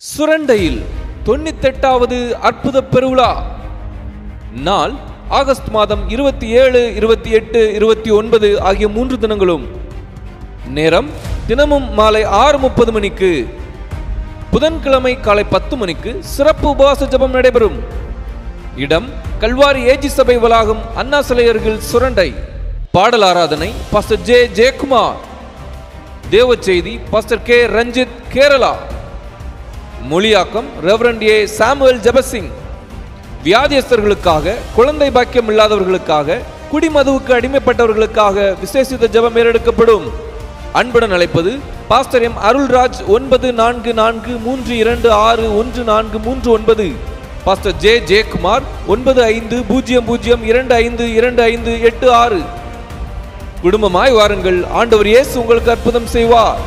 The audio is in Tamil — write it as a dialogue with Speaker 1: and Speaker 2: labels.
Speaker 1: சுரண்டையில் 98வது அற்புத பெருவிழா. நாள் ஆகஸ்ட் மாதம் 27, 28, 29 ஆகிய 3 தினங்களும். நேரம் தினமும் மாலை 6:30 மணிக்கு. புதன்கிழமை காலை 10 மணிக்கு சிறப்பு உபவாச ஜெபம் நடைபெறும். இடம் கல்வாரி ஏஜி சபை வளாகம், அண்ணா சிலை அருகில், சுரண்டை. பாடல் ஆராதனை பாஸ்டர் ஜே ஜெயக்குமார். தேவ செய்தி பாஸ்டர் கே ரஞ்சித், கேரளா. மொழியாக்கம் ரெவரண்ட் ஏ சாமுவேல் ஜெபசிங். வியாதியஸ்தர்களுக்காக, குழந்தை பாக்கியம் இல்லாதவர்களுக்காக, குடிமதுவுக்கு அடிமைப்பட்டவர்களுக்காக விசேஷித்த ஜெபம் ஏறெடுக்கப்படும். அன்புடன் அழைப்பது pastor M Arulraj. 9443261439. Pastor J Jayakumar 9500252586. குடும்பமாய் வாருங்கள், ஆண்டவர் இயேசு உங்களுக்கு அற்புதம் செய்வார்.